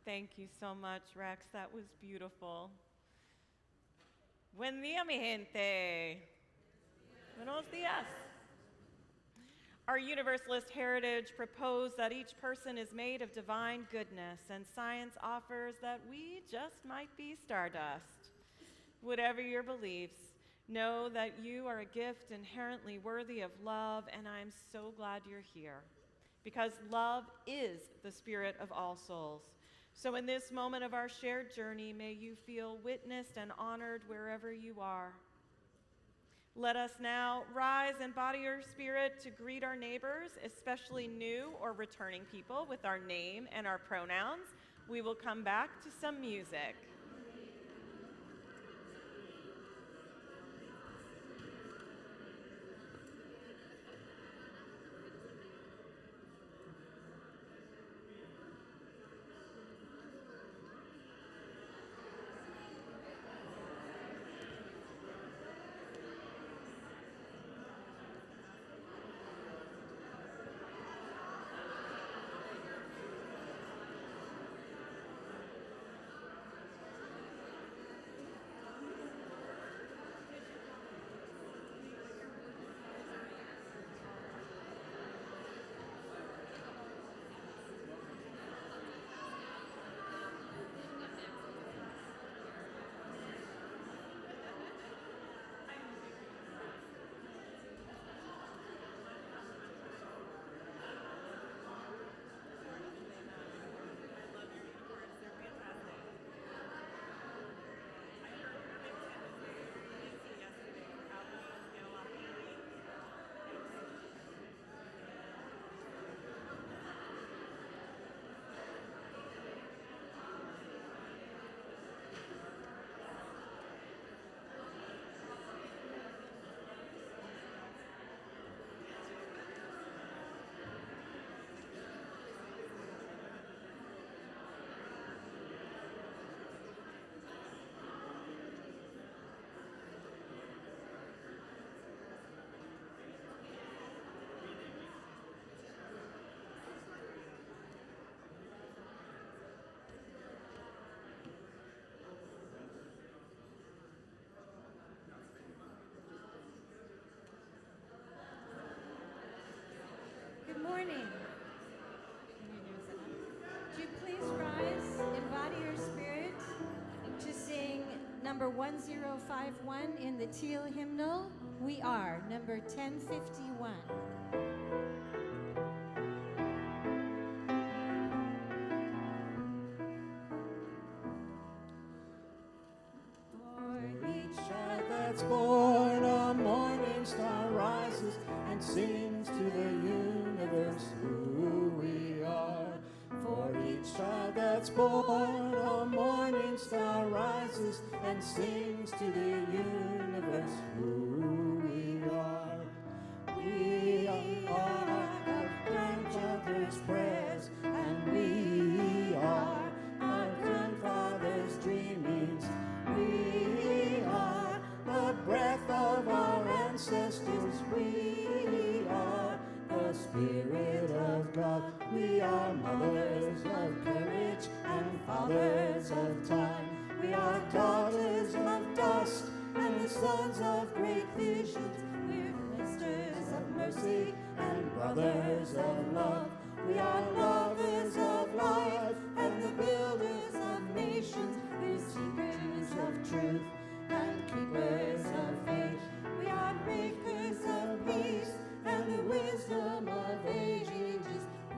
Thank you so much, Rex. That was beautiful. Buen día, mi gente. Buenos días. Our Universalist heritage proposed that each person is made of divine goodness, and science offers that we just might be stardust. Whatever your beliefs, know that you are a gift inherently worthy of love, and I'm so glad you're here, because love is the spirit of all souls. So in this moment of our shared journey, may you feel witnessed and honored wherever you are. Let us now rise and embody your spirit to greet our neighbors, especially new or returning people, with our name and our pronouns. We will come back to some music. Good morning. Would you please rise, embody your spirit to sing number 1051 in the Teal hymnal. We are number 1051. For each child that's born, a morning star rises and sings to the universe who we are. For each child that's born, a morning star rises and sings to the universe who we are. We are our grandchildren's prayers, and we are our grandfather's dreamings. We are the breath of our ancestors. We are the Spirit of God. We are mothers of courage and fathers of time. We are daughters of dust and the sons of great visions. We're sisters of mercy and brothers of love. We are lovers of life and the builders of nations. We're seekers of truth and keepers of faith. We are makers of peace and the wisdom of ages.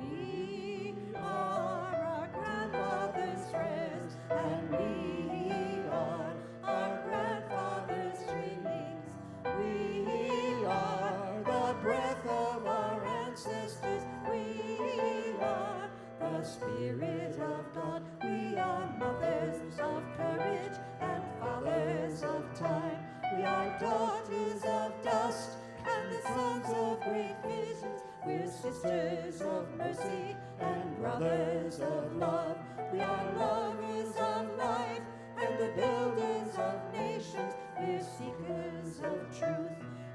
We are our grandfather's friends, and we are our grandfather's dreamings. We are the breath of our ancestors. We are the Spirit of God. We are mothers of courage and fathers of time. We are daughters of dust and the sons of great visions. We're sisters of mercy and brothers of love. We are lovers of life and the builders of nations. We're seekers of truth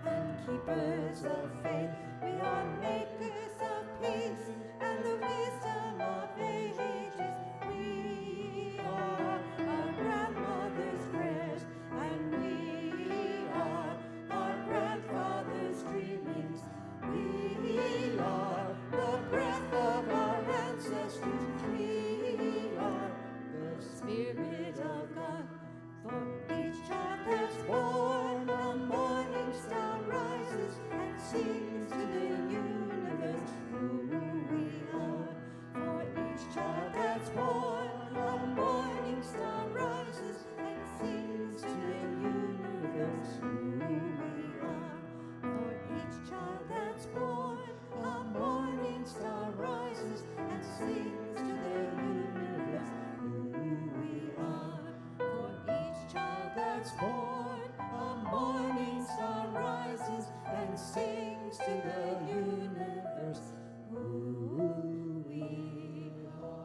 and keepers of faith. We are makers of peace and the wisdom of ages. We that's born, a morning star rises and sings to the universe who we are.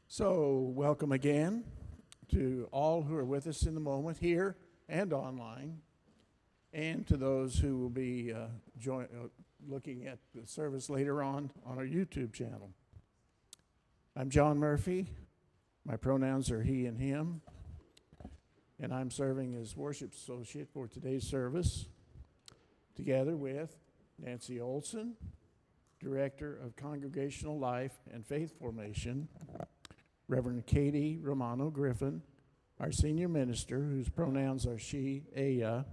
So, welcome again to all who are with us in the moment, here and online, and to those who will be looking at the service later on our YouTube channel. I'm John Murphy. My pronouns are he and him, and I'm serving as worship associate for today's service, together with Nancy Olson, Director of Congregational Life and Faith Formation, Reverend Katie Romano Griffin, our senior minister, whose pronouns are she, ella,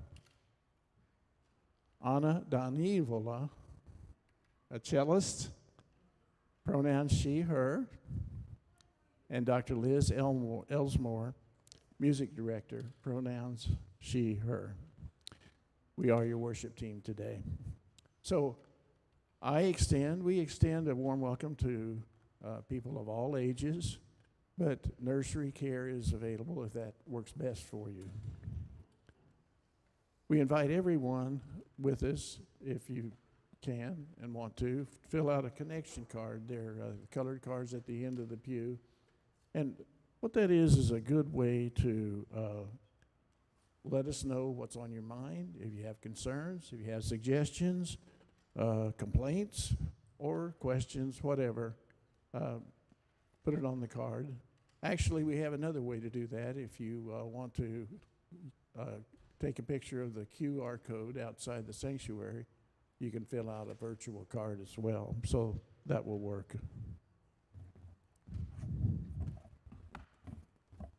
Anna Danivola, a cellist, pronouns she, her, and Dr. Liz Elsmore, music director, pronouns she, her. We are your worship team today. So we extend a warm welcome to people of all ages, but nursery care is available if that works best for you. We invite everyone with us, if you can and want to, fill out a connection card. They're colored cards at the end of the pew. And what that is a good way to let us know what's on your mind, if you have concerns, if you have suggestions, complaints, or questions, whatever. Put it on the card. Actually, we have another way to do that. If you want to take a picture of the QR code outside the sanctuary, you can fill out a virtual card as well. So that will work. Thank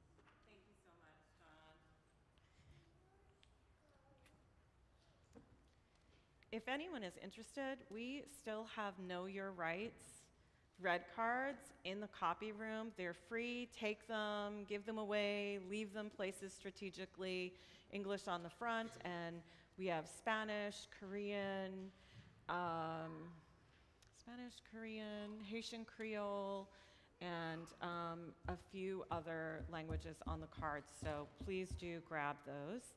you so much, John. If anyone is interested, we still have Know Your Rights red cards in the copy room. They're free. Take them, give them away, leave them places strategically. English on the front, and we have Spanish, Korean, Haitian Creole, and a few other languages on the cards. So please do grab those.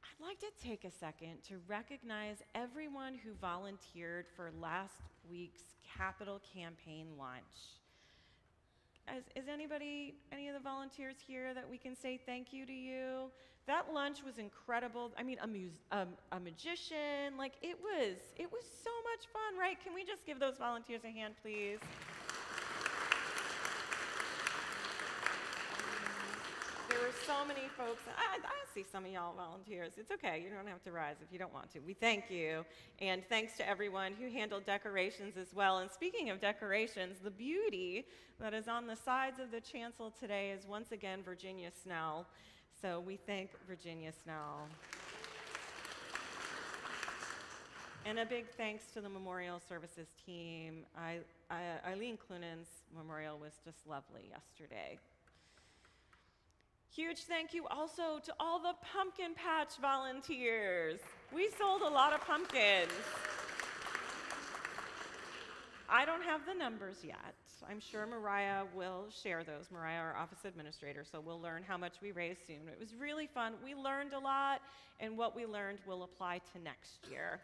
I'd like to take a second to recognize everyone who volunteered for last week's Capital Campaign lunch. Is any of the volunteers here that we can say thank you to you? That lunch was incredible. I mean, a magician, like it was so much fun, right? Can we just give those volunteers a hand, please? There were so many folks. I see some of y'all volunteers. It's okay. You don't have to rise if you don't want to. We thank you. And thanks to everyone who handled decorations as well. And speaking of decorations, the beauty that is on the sides of the chancel today is once again Virginia Snell. So we thank Virginia Snell. And a big thanks to the Memorial Services team. Eileen Clunen's memorial was just lovely yesterday. Huge thank you also to all the pumpkin patch volunteers. We sold a lot of pumpkins. I don't have the numbers yet. I'm sure Mariah will share those. Mariah, our office administrator, so we'll learn how much we raised soon. It was really fun. We learned a lot, and what we learned will apply to next year.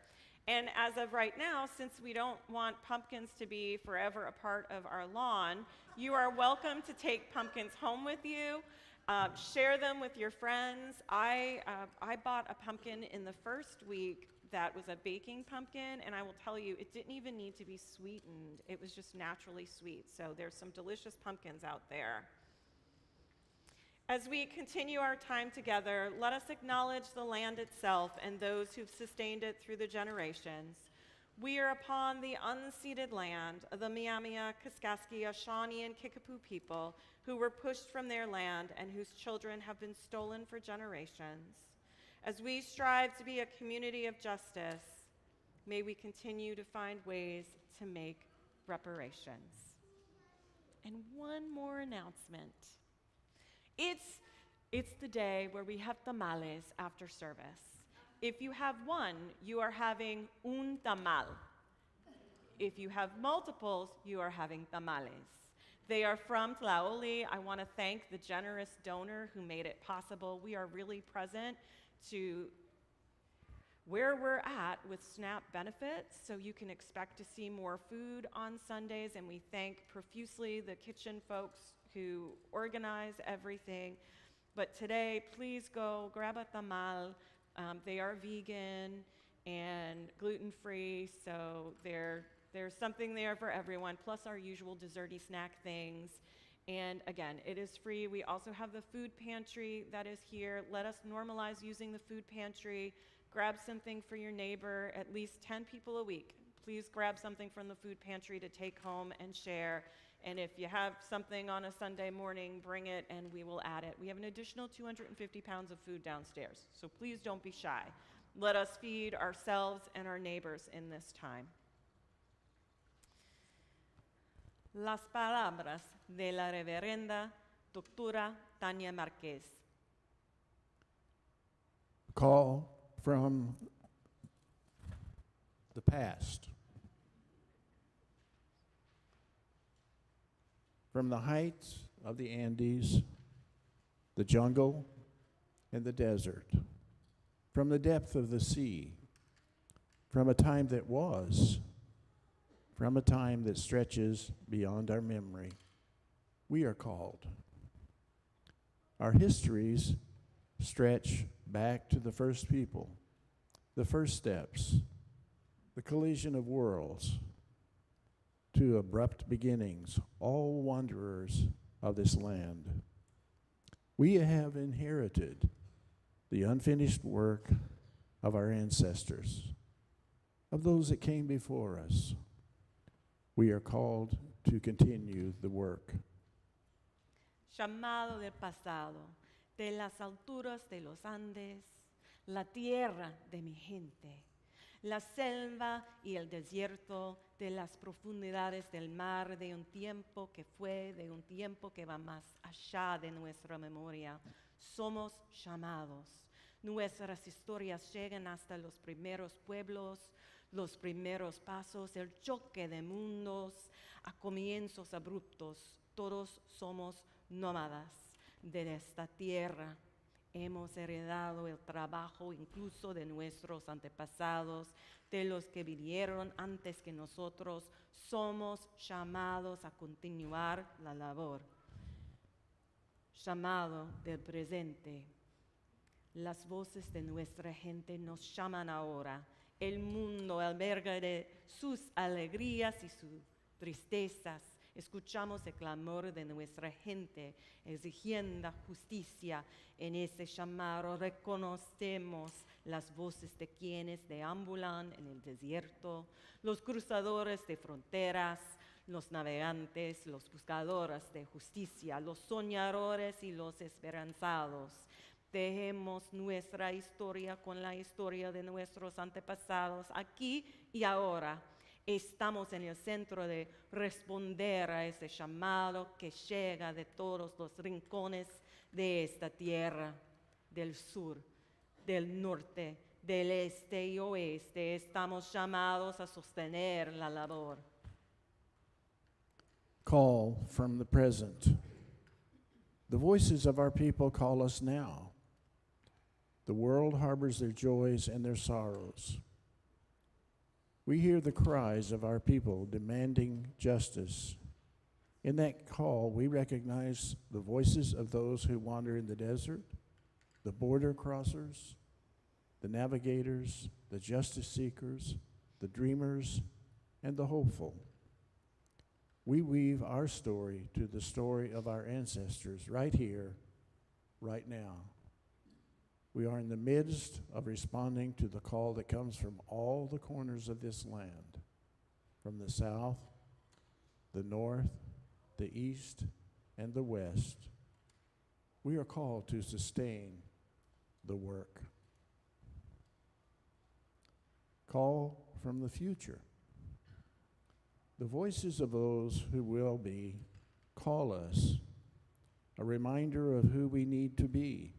And as of right now, since we don't want pumpkins to be forever a part of our lawn, you are welcome to take pumpkins home with you. Share them with your friends. I bought a pumpkin in the first week that was a baking pumpkin, and I will tell you, it didn't even need to be sweetened. It was just naturally sweet. So there's some delicious pumpkins out there. As we continue our time together, let us acknowledge the land itself and those who've sustained it through the generations. We are upon the unceded land of the Miamia, Kaskaskia, Shawnee, and Kickapoo people who were pushed from their land and whose children have been stolen for generations. As we strive to be a community of justice, may we continue to find ways to make reparations. And one more announcement. It's It's the day where we have tamales after service. If you have one, you are having un tamal. If you have multiples, you are having tamales. They are from Tlaoli. I want to thank the generous donor who made it possible. We are really present to where we're at with SNAP benefits, so you can expect to see more food on Sundays, and we thank profusely the kitchen folks who organize everything. But today, please go grab a tamal. They are vegan and gluten-free, so there's something there for everyone, plus our usual desserty snack things. And again, it is free. We also have the food pantry that is here. Let us normalize using the food pantry. Grab something for your neighbor, at least 10 people a week. Please grab something from the food pantry to take home and share. And if you have something on a Sunday morning, bring it and we will add it. We have an additional 250 pounds of food downstairs, so please don't be shy. Let us feed ourselves and our neighbors in this time. Las palabras de la reverenda doctora Tania Marquez. Call from the past. From the heights of the Andes, the jungle, and the desert. From the depth of the sea. From a time that was. From a time that stretches beyond our memory. We are called. Our histories stretch back to the first people, the first steps, the collision of worlds, to abrupt beginnings, all wanderers of this land. We have inherited the unfinished work of our ancestors, of those that came before us. We are called to continue the work. Llamado del pasado, de las alturas de los Andes, la tierra de mi gente, la selva y el desierto, de las profundidades del mar, de un tiempo que fue, de un tiempo que va más allá de nuestra memoria. Somos llamados. Nuestras historias llegan hasta los primeros pueblos, los primeros pasos, el choque de mundos, a comienzos abruptos. Todos somos nómadas de esta tierra. Hemos heredado el trabajo incluso de nuestros antepasados, de los que vinieron antes que nosotros. Somos llamados a continuar la labor. Llamado del presente. Las voces de nuestra gente nos llaman ahora. El mundo alberga de sus alegrías y sus tristezas. Escuchamos el clamor de nuestra gente exigiendo justicia. En ese llamado reconocemos las voces de quienes deambulan en el desierto, los cruzadores de fronteras, los navegantes, los buscadores de justicia, los soñadores y los esperanzados. Dejemos nuestra historia con la historia de nuestros antepasados aquí y ahora. Estamos en el centro de responder a ese llamado que llega de todos los rincones de esta tierra, del sur, del norte, del este y oeste. Estamos llamados a sostener la labor. Call from the present. The voices of our people call us now. The world harbors their joys and their sorrows. We hear the cries of our people demanding justice. In that call, we recognize the voices of those who wander in the desert, the border crossers, the navigators, the justice seekers, the dreamers, and the hopeful. We weave our story to the story of our ancestors right here, right now. We are in the midst of responding to the call that comes from all the corners of this land, from the south, the north, the east, and the west. We are called to sustain the work. Call from the future. The voices of those who will be call us. a reminder of who we need to be.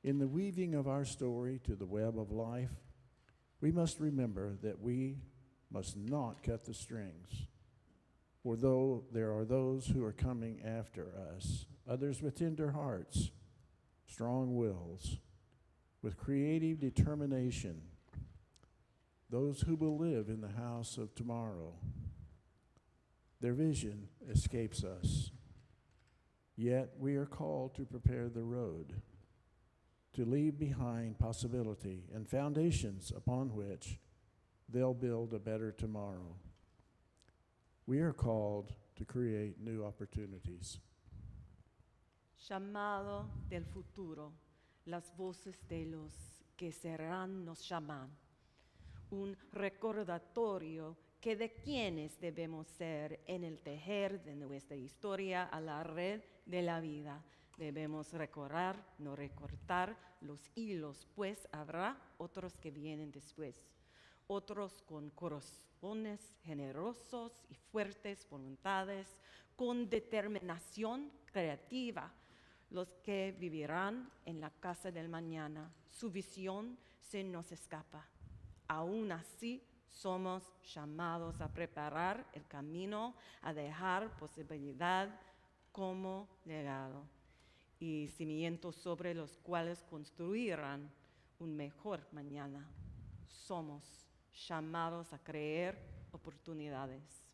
In the weaving of our story to the web of life, we must remember that we must not cut the strings. For though there are those who are coming after us, others with tender hearts, strong wills, with creative determination, those who will live in the house of tomorrow. Their vision escapes us, yet we are called to prepare the road, to leave behind possibility and foundations upon which they'll build a better tomorrow. We are called to create new opportunities. Llamado del futuro, las voces de los que serán nos llaman. Un recordatorio que de quienes debemos ser en el tejer de nuestra historia a la red de la vida. Debemos recordar, no recortar los hilos, pues habrá otros que vienen después. Otros con corazones generosos y fuertes voluntades, con determinación creativa, los que vivirán en la casa del mañana. Su visión se nos escapa. Aún así, somos llamados a preparar el camino, a dejar posibilidad como legado y cimientos sobre los cuales construirán un mejor mañana. Somos llamados a creer oportunidades.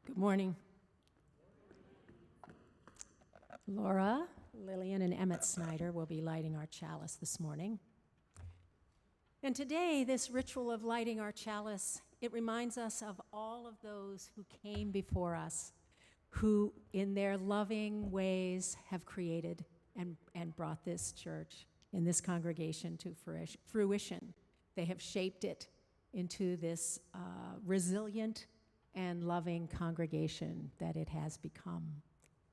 Good morning. Laura, Lillian, and Emmett Snyder will be lighting our chalice this morning. And today, this ritual of lighting our chalice, it reminds us of all of those who came before us, who in their loving ways have created and brought this church and this congregation to fruition. They have shaped it into this resilient and loving congregation that it has become.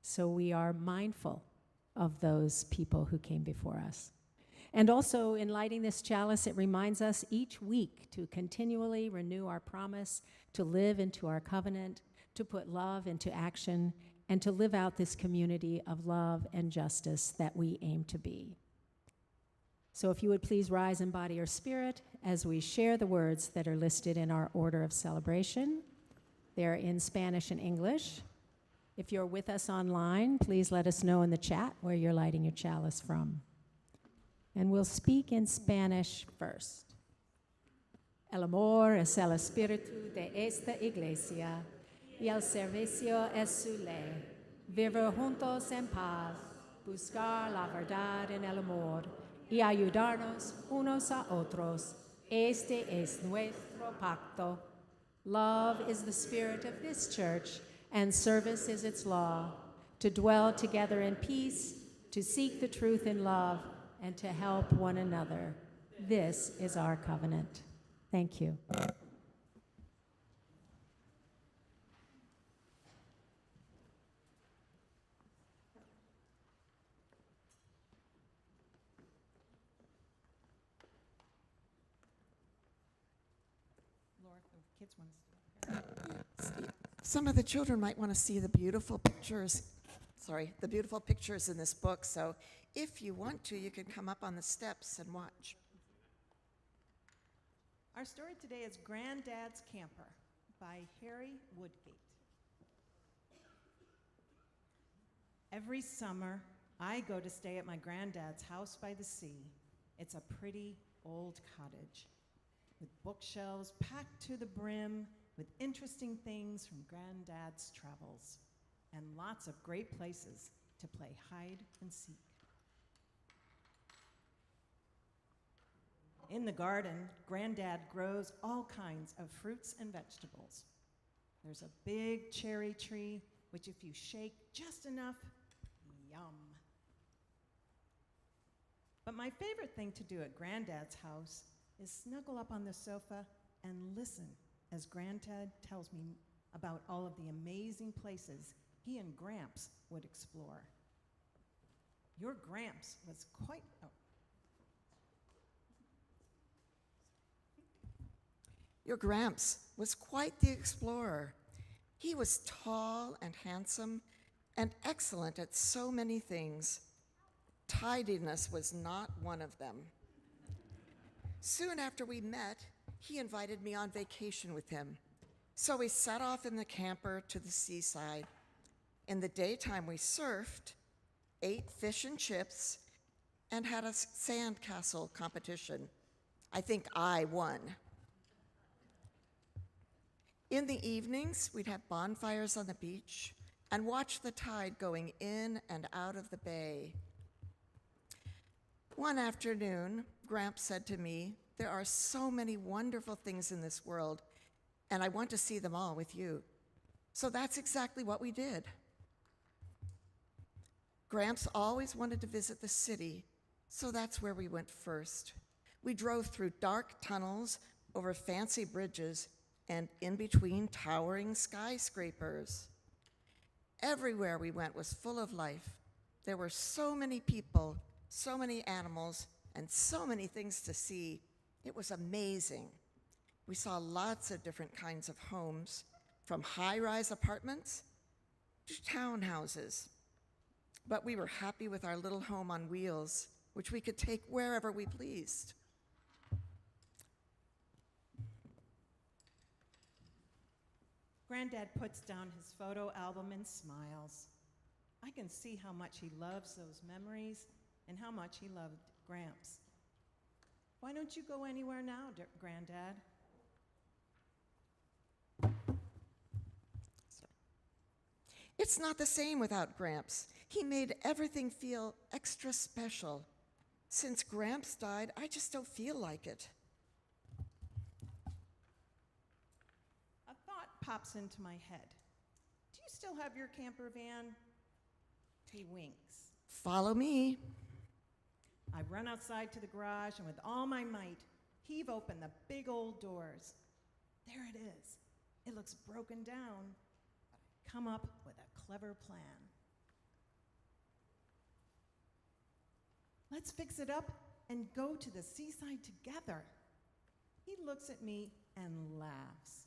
So we are mindful of those people who came before us. And also, in lighting this chalice, it reminds us each week to continually renew our promise, to live into our covenant, to put love into action, and to live out this community of love and justice that we aim to be. So if you would please rise in body or spirit as we share the words that are listed in our order of celebration. They're in Spanish and English. If you're with us online, please let us know in the chat where you're lighting your chalice from. And we'll speak in Spanish first. El amor es el espíritu de esta iglesia, y el servicio es su ley. Vivir juntos en paz, buscar la verdad en el amor, y ayudarnos unos a otros. Este es nuestro pacto. Love is the spirit of this church, and service is its law, to dwell together in peace, to seek the truth in love, and to help one another. This is our covenant. Thank you. Laura, the kids want to. Some of the children might want to see the beautiful pictures. The beautiful pictures in this book. So, if you want to, you can come up on the steps and watch. Our story today is Granddad's Camper by Harry Woodgate. Every summer, I go to stay at my granddad's house by the sea. It's a pretty old cottage with bookshelves packed to the brim with interesting things from Granddad's travels and lots of great places to play hide and seek. In the garden, Granddad grows all kinds of fruits and vegetables. There's a big cherry tree, which if you shake just enough, yum. But my favorite thing to do at Granddad's house is snuggle up on the sofa and listen as Granddad tells me about all of the amazing places he and Gramps would explore. Your Gramps was quite... Oh, Your Gramps was quite the explorer. He was tall and handsome and excellent at so many things. Tidiness was not one of them. Soon after we met, he invited me on vacation with him. So we set off in the camper to the seaside. In the daytime, we surfed, ate fish and chips, and had a sandcastle competition. I think I won. In the evenings, we'd have bonfires on the beach and watch the tide going in and out of the bay. One afternoon, Gramps said to me, "There are so many wonderful things in this world, and I want to see them all with you." So that's exactly what we did. Gramps always wanted to visit the city, so that's where we went first. We drove through dark tunnels, over fancy bridges, and in between towering skyscrapers. Everywhere we went was full of life. There were so many people, so many animals, and so many things to see. It was amazing. We saw lots of different kinds of homes, from high-rise apartments to townhouses. But we were happy with our little home on wheels, which we could take wherever we pleased. Granddad puts down his photo album and smiles. I can see how much he loves those memories and how much he loved Gramps. Why don't you go anywhere now, Granddad? It's not the same without Gramps. He made everything feel extra special. Since Gramps died, I just don't feel like it. A thought pops into my head. Do you still have your camper van? He winks. Follow me. I run outside to the garage and with all my might, heave open the big old doors. There it is. It looks broken down, but I come up with a clever plan. Let's fix it up and go to the seaside together. He looks at me and laughs.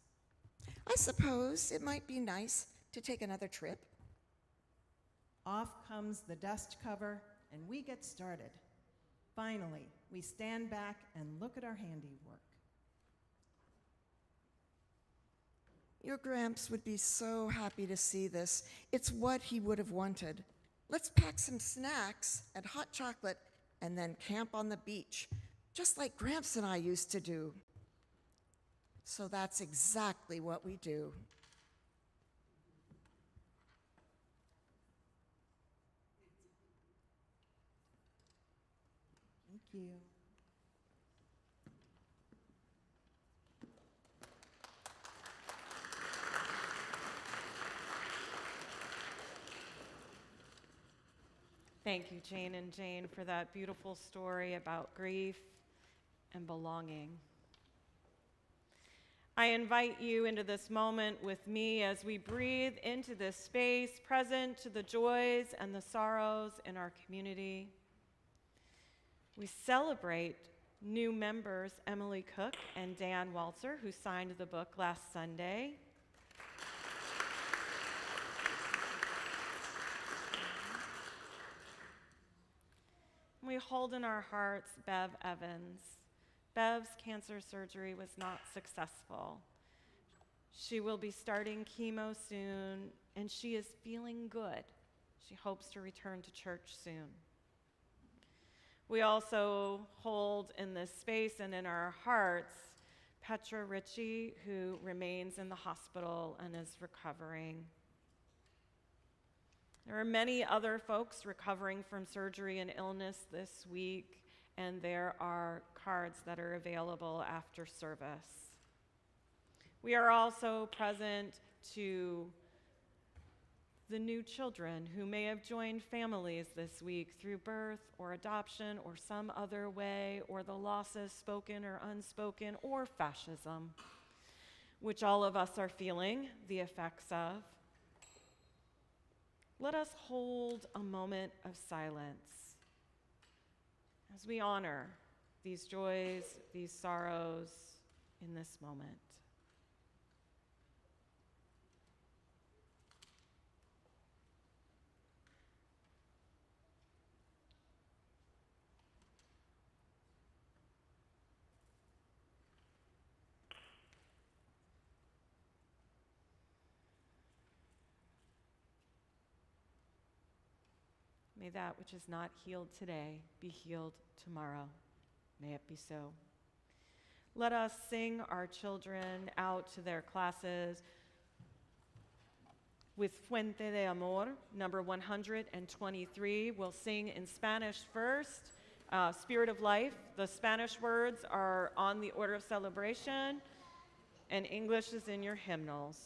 I suppose it might be nice to take another trip. Off comes the dust cover, and we get started. Finally, we stand back and look at our handiwork. Your Gramps would be so happy to see this. It's what he would have wanted. Let's pack some snacks and hot chocolate and then camp on the beach, just like Gramps and I used to do. So that's exactly what we do. Thank you. Thank you, Jane and Jane, for that beautiful story about grief and belonging. I invite you into this moment with me as we breathe into this space, present to the joys and the sorrows in our community. We celebrate new members Emily Cook and Dan Walzer, who signed the book last Sunday. We hold in our hearts Bev Evans. Bev's cancer surgery was not successful. She will be starting chemo soon, and she is feeling good. She hopes to return to church soon. We also hold in this space and in our hearts Petra Ritchie, who remains in the hospital and is recovering. There are many other folks recovering from surgery and illness this week, and there are cards that are available after service. We are also present to the new children who may have joined families this week through birth or adoption or some other way, or the losses spoken or unspoken, or fascism, which all of us are feeling the effects of. Let us hold a moment of silence as we honor these joys, these sorrows, in this moment. May that which is not healed today be healed tomorrow. May it be so. Let us sing our children out to their classes with Fuente de Amor, number 123. We'll sing in Spanish first, Spirit of Life. The Spanish words are on the order of celebration, and English is in your hymnals.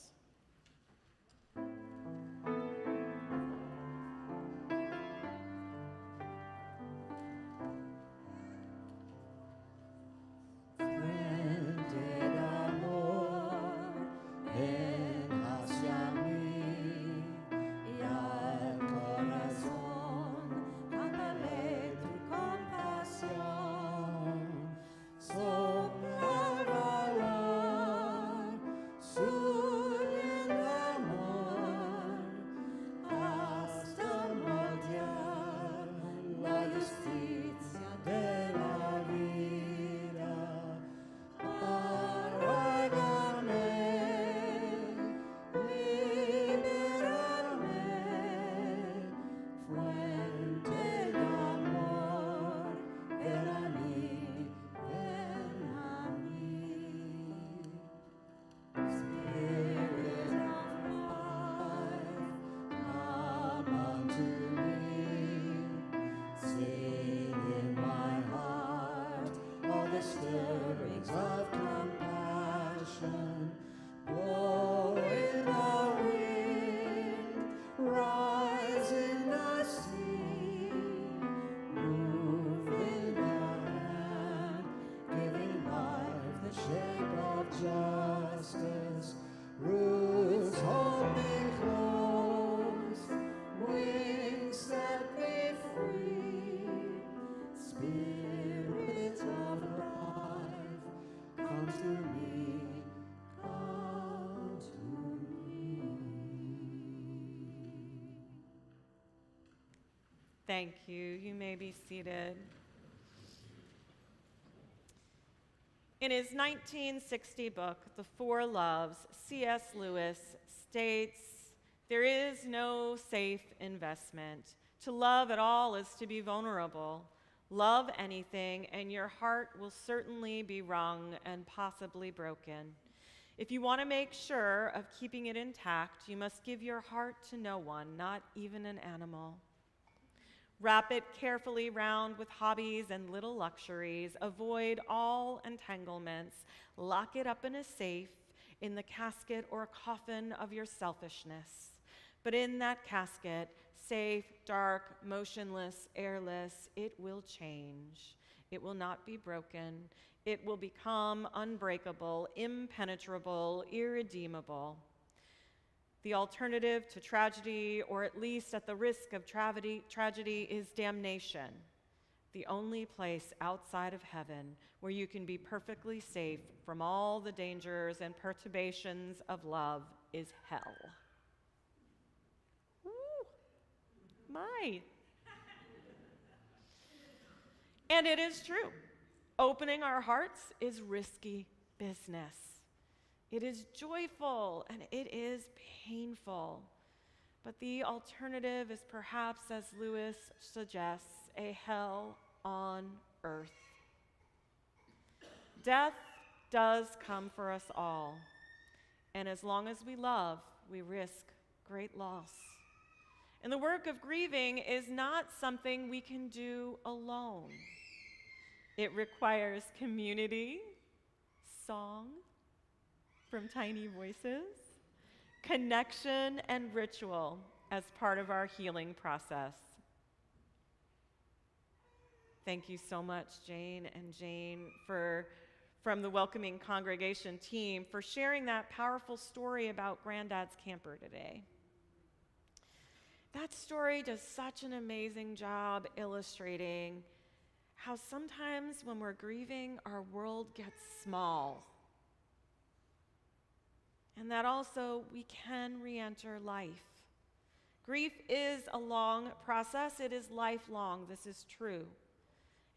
Thank you. You may be seated. In his 1960 book, The Four Loves, C.S. Lewis states, "There is no safe investment. To love at all is to be vulnerable. Love anything, and your heart will certainly be wrung and possibly broken. If you want to make sure of keeping it intact, you must give your heart to no one, not even an animal. Wrap it carefully round with hobbies and little luxuries. Avoid all entanglements. Lock it up in a safe, in the casket or coffin of your selfishness. But in that casket, safe, dark, motionless, airless, it will change. It will not be broken. It will become unbreakable, impenetrable, irredeemable. The alternative to tragedy, or at least at the risk of tragedy, is damnation. The only place outside of heaven where you can be perfectly safe from all the dangers and perturbations of love is hell." Woo! My. And it is true. Opening our hearts is risky business. It is joyful and it is painful. But the alternative is perhaps, as Lewis suggests, a hell on earth. Death does come for us all. And as long as we love, we risk great loss. And the work of grieving is not something we can do alone. It requires community, song from tiny voices, connection, and ritual as part of our healing process. Thank you so much, Jane and Jane, from the Welcoming Congregation team, for sharing that powerful story about Granddad's camper today. That story does such an amazing job illustrating how sometimes when we're grieving, our world gets small and that also we can re-enter life. Grief is a long process. It is lifelong. This is true.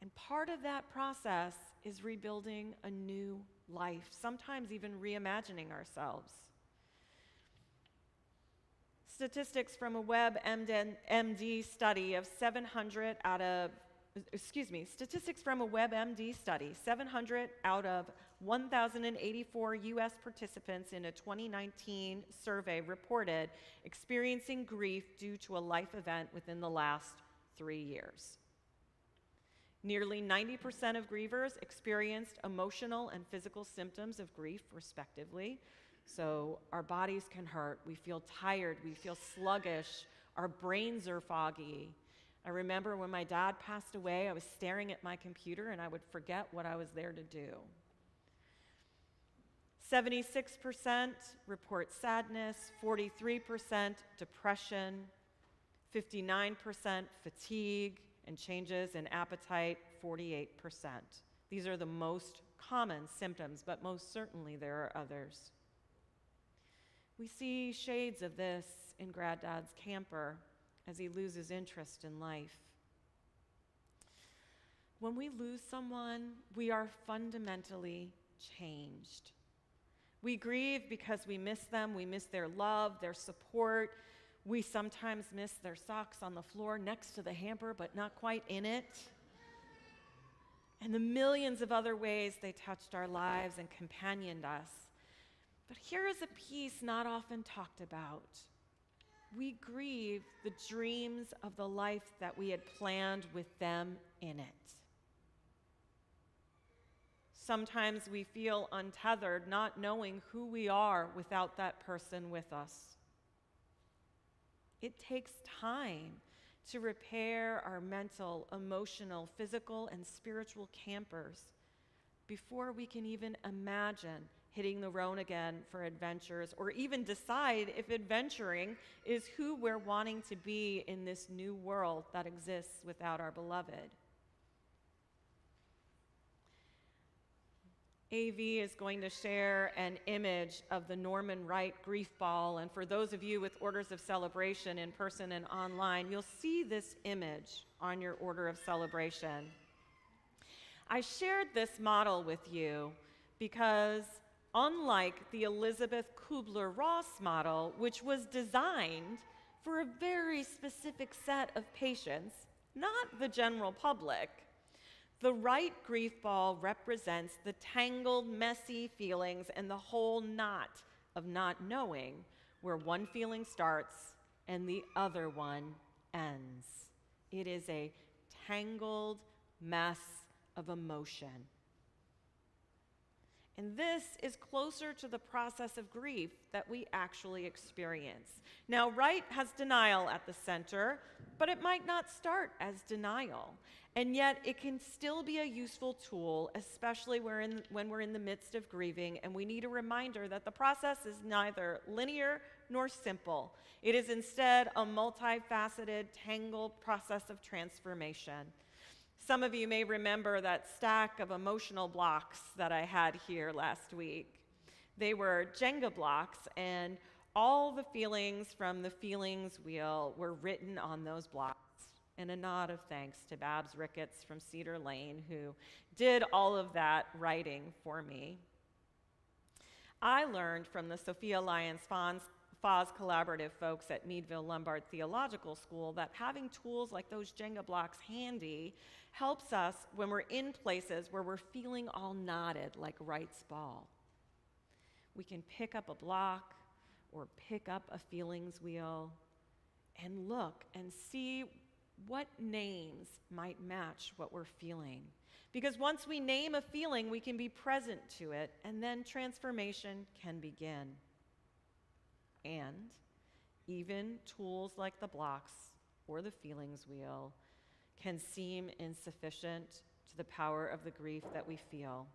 And part of that process is rebuilding a new life, sometimes even reimagining ourselves. Statistics from a WebMD study of 700 out of 700 out of 1,084 U.S. participants in a 2019 survey reported experiencing grief due to a life event within the last 3 years. Nearly 90% of grievers experienced emotional and physical symptoms of grief, respectively. So our bodies can hurt, we feel tired, we feel sluggish, our brains are foggy. I remember when my dad passed away, I was staring at my computer and I would forget what I was there to do. 76% report sadness, 43% depression, 59% fatigue, and changes in appetite, 48%. These are the most common symptoms, but most certainly there are others. We see shades of this in Granddad's camper as he loses interest in life. When we lose someone, we are fundamentally changed. We grieve because we miss them, we miss their love, their support. We sometimes miss their socks on the floor next to the hamper, but not quite in it. And the millions of other ways they touched our lives and companioned us. But here is a piece not often talked about. We grieve the dreams of the life that we had planned with them in it. Sometimes we feel untethered, not knowing who we are without that person with us. It takes time to repair our mental, emotional, physical, and spiritual campers before we can even imagine hitting the road again for adventures, or even decide if adventuring is who we're wanting to be in this new world that exists without our beloved. AV is going to share an image of the Norman Wright Grief Ball, and for those of you with Orders of Celebration in person and online, you'll see this image on your Order of Celebration. I shared this model with you because unlike the Elizabeth Kubler-Ross model, which was designed for a very specific set of patients, not the general public, the Wright Grief Ball represents the tangled, messy feelings and the whole knot of not knowing where one feeling starts and the other one ends. It is a tangled mess of emotion. And this is closer to the process of grief that we actually experience. Now, Wright has denial at the center, but it might not start as denial. And yet, it can still be a useful tool, especially when we're in the midst of grieving, and we need a reminder that the process is neither linear nor simple. It is instead a multifaceted, tangled process of transformation. Some of you may remember that stack of emotional blocks that I had here last week. They were Jenga blocks, and all the feelings from the feelings wheel were written on those blocks. And a nod of thanks to Babs Ricketts from Cedar Lane, who did all of that writing for me. I learned from the Sophia Lyons Foz Collaborative folks at Meadville Lombard Theological School that having tools like those Jenga blocks handy helps us when we're in places where we're feeling all knotted like Wright's ball. We can pick up a block or pick up a feelings wheel and look and see what names might match what we're feeling. Because once we name a feeling, we can be present to it, and then transformation can begin. And even tools like the blocks or the feelings wheel can seem insufficient to the power of the grief that we feel,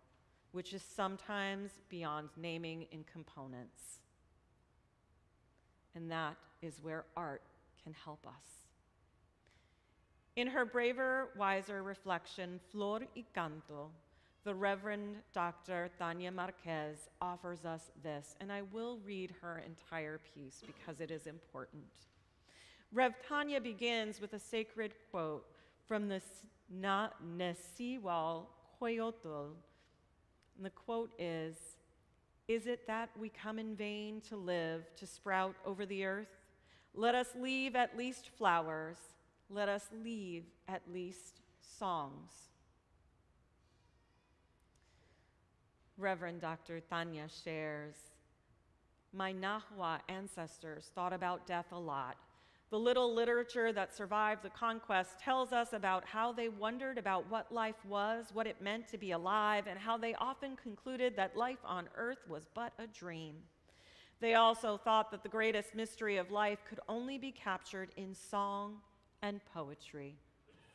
which is sometimes beyond naming in components. And that is where art can help us. In her braver, wiser reflection, Flor y Canto, the Reverend Dr. Tanya Marquez offers us this, and I will read her entire piece because it is important. Rev Tanya begins with a sacred quote from the Nesihual Coyotl, and the quote is it that we come in vain to live, to sprout over the earth? Let us leave at least flowers. Let us leave at least songs. Reverend Dr. Tanya shares, my Nahua ancestors thought about death a lot. The little literature that survived the conquest tells us about how they wondered about what life was, what it meant to be alive, and how they often concluded that life on earth was but a dream. They also thought that the greatest mystery of life could only be captured in song and poetry,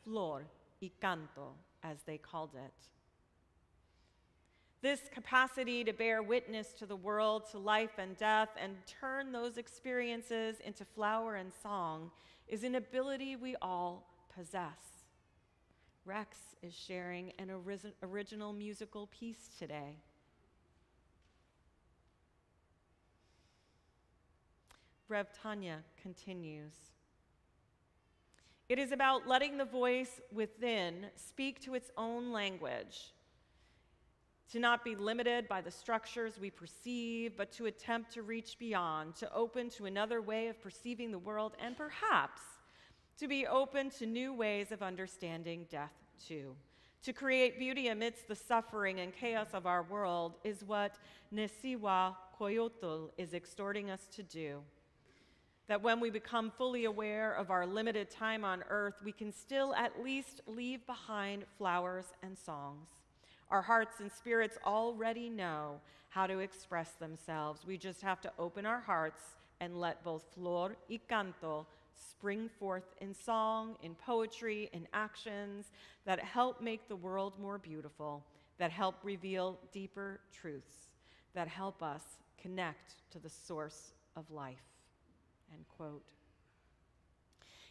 flor y canto, as they called it. This capacity to bear witness to the world, to life and death, and turn those experiences into flower and song is an ability we all possess. Rex is sharing an original musical piece today. Rev Tanya continues. It is about letting the voice within speak to its own language, to not be limited by the structures we perceive, but to attempt to reach beyond, to open to another way of perceiving the world, and perhaps to be open to new ways of understanding death too. To create beauty amidst the suffering and chaos of our world is what Nesihual Coyotl is exhorting us to do. That when we become fully aware of our limited time on earth, we can still at least leave behind flowers and songs. Our hearts and spirits already know how to express themselves. We just have to open our hearts and let both flor y canto spring forth in song, in poetry, in actions that help make the world more beautiful, that help reveal deeper truths, that help us connect to the source of life. End quote.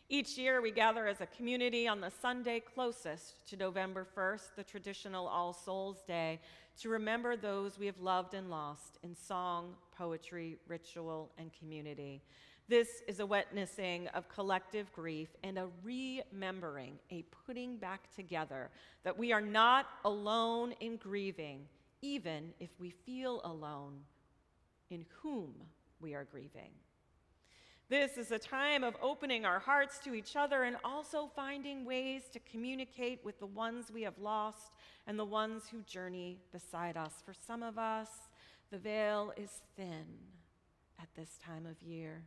Each year, we gather as a community on the Sunday closest to November 1st, the traditional All Souls Day, to remember those we have loved and lost in song, poetry, ritual, and community. This is a witnessing of collective grief and a remembering, a putting back together, that we are not alone in grieving, even if we feel alone in whom we are grieving. This is a time of opening our hearts to each other and also finding ways to communicate with the ones we have lost and the ones who journey beside us. For some of us, the veil is thin at this time of year.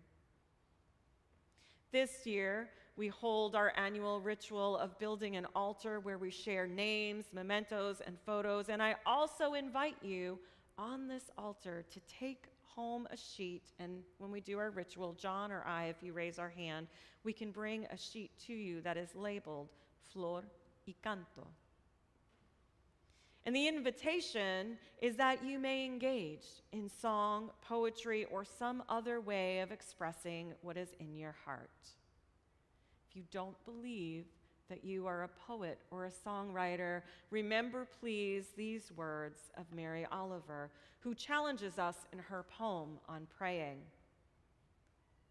This year, we hold our annual ritual of building an altar where we share names, mementos, and photos. And I also invite you on this altar to take home a sheet, and when we do our ritual, John or I, if you raise our hand, we can bring a sheet to you that is labeled Flor y Canto. And the invitation is that you may engage in song, poetry, or some other way of expressing what is in your heart. If you don't believe that you are a poet or a songwriter, remember, please, these words of Mary Oliver, who challenges us in her poem on praying.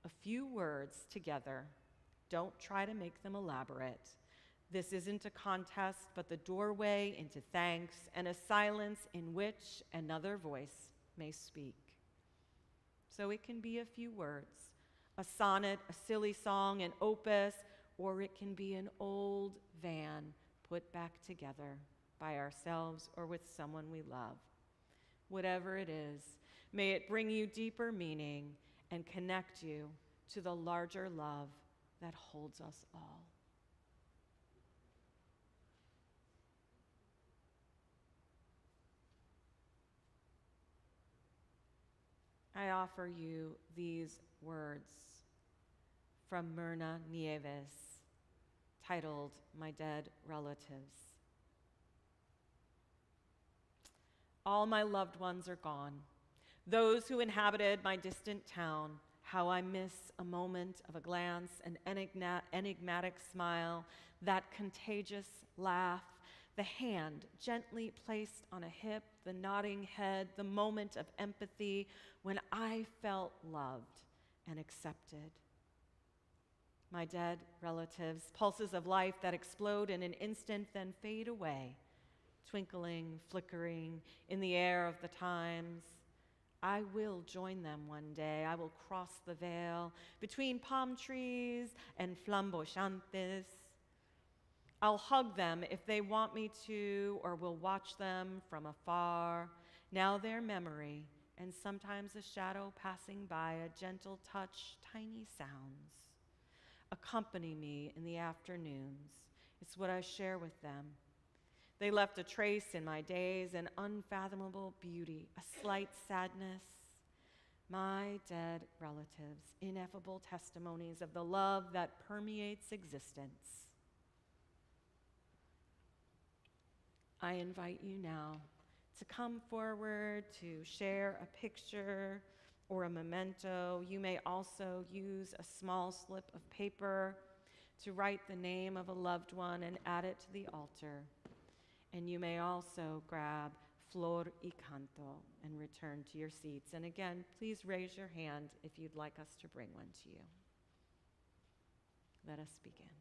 A few words together. Don't try to make them elaborate. This isn't a contest, but the doorway into thanks and a silence in which another voice may speak. So it can be a few words, a sonnet, a silly song, an opus, or it can be an old van put back together by ourselves or with someone we love. Whatever it is, may it bring you deeper meaning and connect you to the larger love that holds us all. I offer you these words from Myrna Nieves, titled My Dead Relatives. All my loved ones are gone. Those who inhabited my distant town, how I miss a moment of a glance, an enigmatic smile, that contagious laugh, the hand gently placed on a hip, the nodding head, the moment of empathy when I felt loved and accepted. My dead relatives, pulses of life that explode in an instant then fade away, twinkling, flickering in the air of the times. I will join them one day. I will cross the veil between palm trees and flamboyantes. I'll hug them if they want me to, or will watch them from afar. Now their memory, and sometimes a shadow passing by, a gentle touch, tiny sounds, accompany me in the afternoons. It's what I share with them. They left a trace in my days, an unfathomable beauty, a slight sadness. My dead relatives, ineffable testimonies of the love that permeates existence. I invite you now to come forward to share a picture or a memento. You may also use a small slip of paper to write the name of a loved one and add it to the altar. And you may also grab flor y canto and return to your seats. And again, please raise your hand if you'd like us to bring one to you. Let us begin.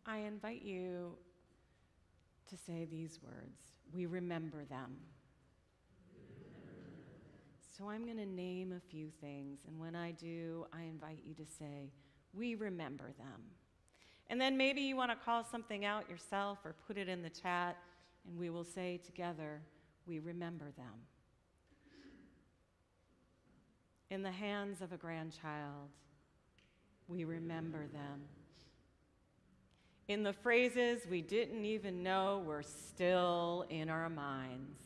I invite you to say these words. We remember them. So I'm going to name a few things, and when I do, I invite you to say, we remember them. And then maybe you want to call something out yourself or put it in the chat, and we will say together, we remember them. In the hands of a grandchild, we remember them. In the phrases we didn't even know were still in our minds,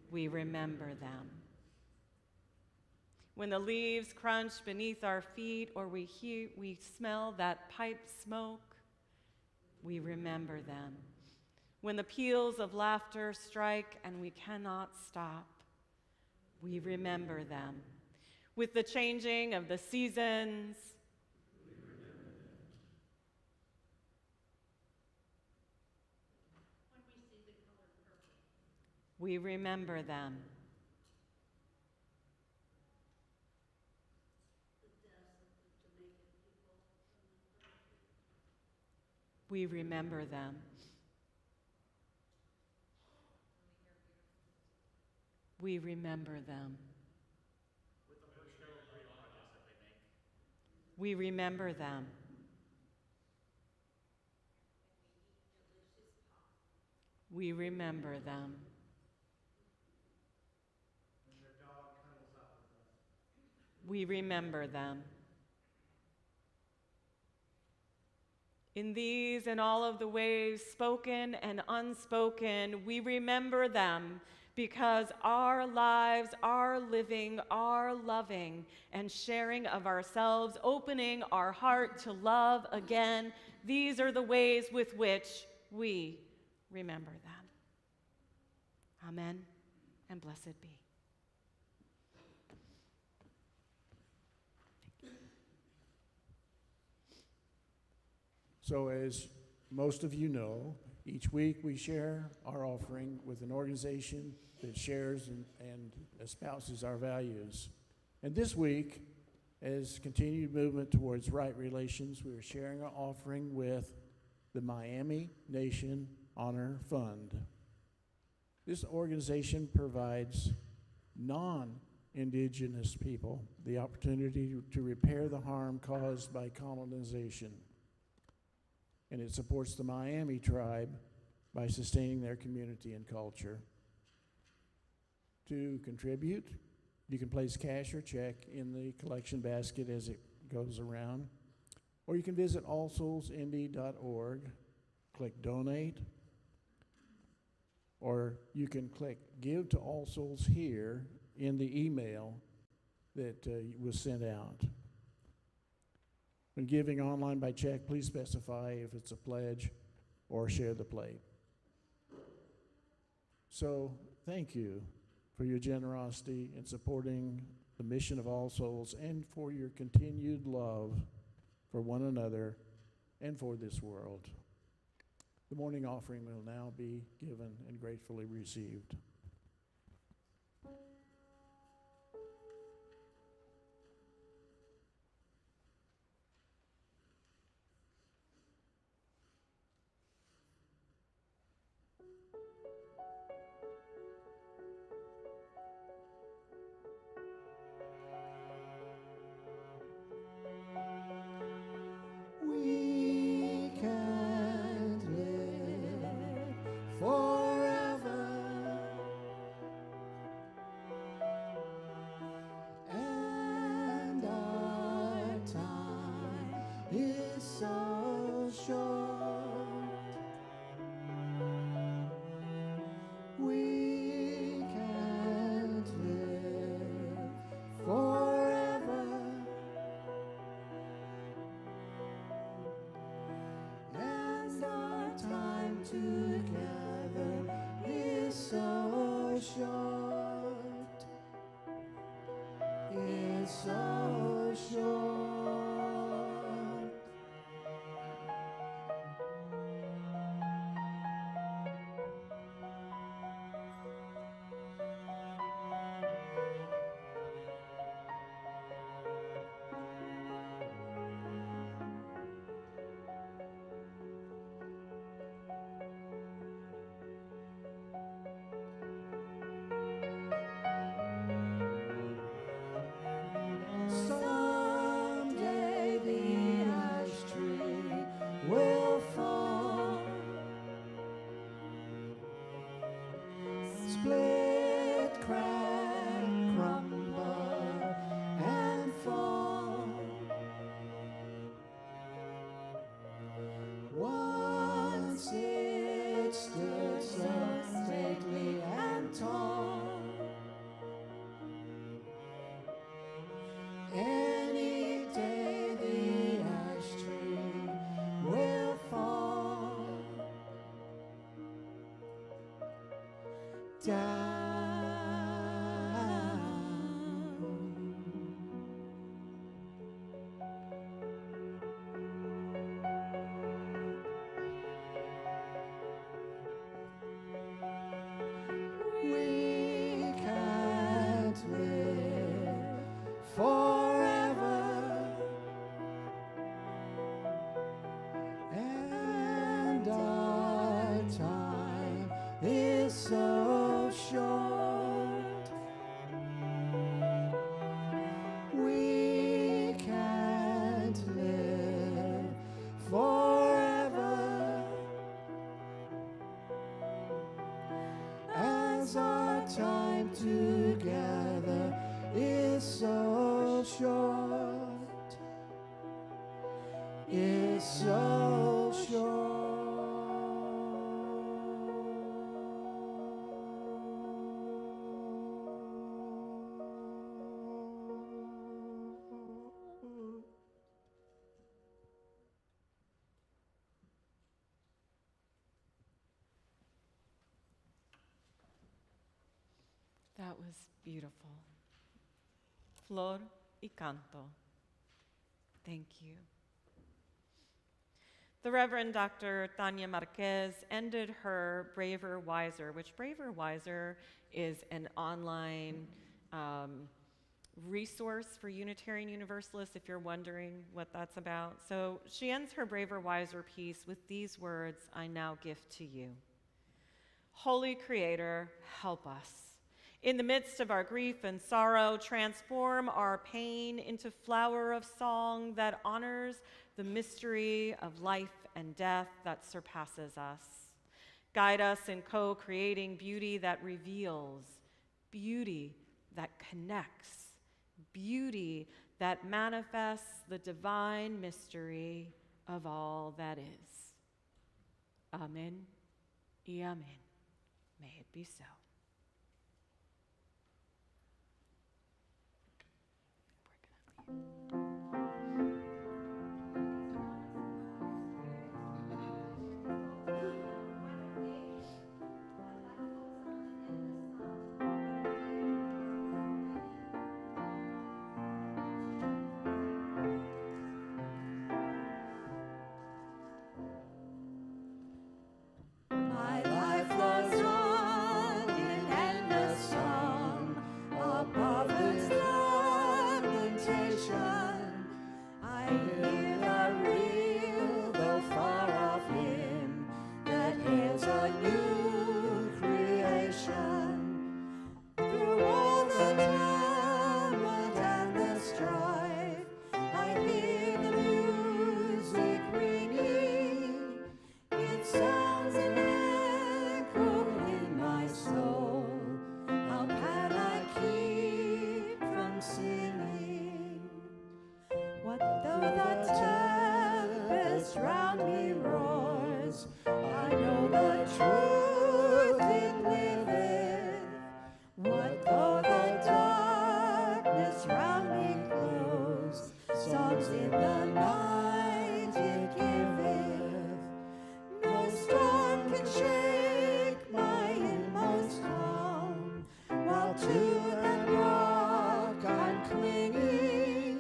we remember them. When the leaves crunch beneath our feet or we smell that pipe smoke, we remember them. When the peals of laughter strike and we cannot stop, we remember them. With the changing of the seasons, we remember them. We remember them. We remember them. We remember them. We remember them. We remember them. In these and all of the ways, spoken and unspoken, we remember them because our lives are living, are loving, and sharing of ourselves, opening our heart to love again. These are the ways with which we remember them. Amen, and blessed be. So as most of you know, each week we share our offering with an organization that shares and espouses our values. And this week, as continued movement towards right relations, we are sharing our offering with the Miami Nation Honor Fund. This organization provides non-indigenous people the opportunity to repair the harm caused by colonization. And it supports the Miami tribe by sustaining their community and culture. To contribute, you can place cash or check in the collection basket as it goes around, or you can visit allsoulsindy.org, click donate, or you can click give to All Souls here in the email that was sent out. When giving online by check, please specify if it's a pledge or share the plate. So thank you for your generosity in supporting the mission of All Souls and for your continued love for one another and for this world. The morning offering will now be given and gratefully received. We can't live forever, and our time is so short. We can't live forever, and our time together is so short. It's so short. split, crack, crumble, and fall. Once it stood so stately and tall. Any day the ash tree will fall down. We can't live forever, and our time is so short. We can't live forever, as our time together is so short, is so short. That was beautiful. Flor y canto. Thank you. The Reverend Dr. Tania Marquez ended her Braver Wiser, which Braver Wiser is an online resource for Unitarian Universalists, if you're wondering what that's about. So she ends her Braver Wiser piece with these words, I now gift to you. Holy Creator, help us. In the midst of our grief and sorrow, transform our pain into flower of song that honors the mystery of life and death that surpasses us. Guide us in co-creating beauty that reveals, beauty that connects, beauty that manifests the divine mystery of all that is. Amen y amen. May it be so. My life flows on in endless song above this lamentation. I hear the real, though far off hymn that is a new creation. Through all the tumult and the strife, I hear the music ringing. It sounds an echo in my soul. How can I keep from singing? What though the tempest round me roars? I know the truth it liveth. What though the darkness round me close? Songs in the night it giveth. No storm can shake my inmost calm, while to that rock I'm clinging.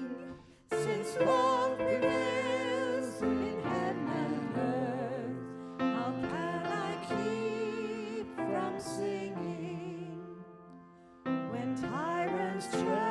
Since love prevails in heaven and earth, how can I keep from singing? When tyrants tread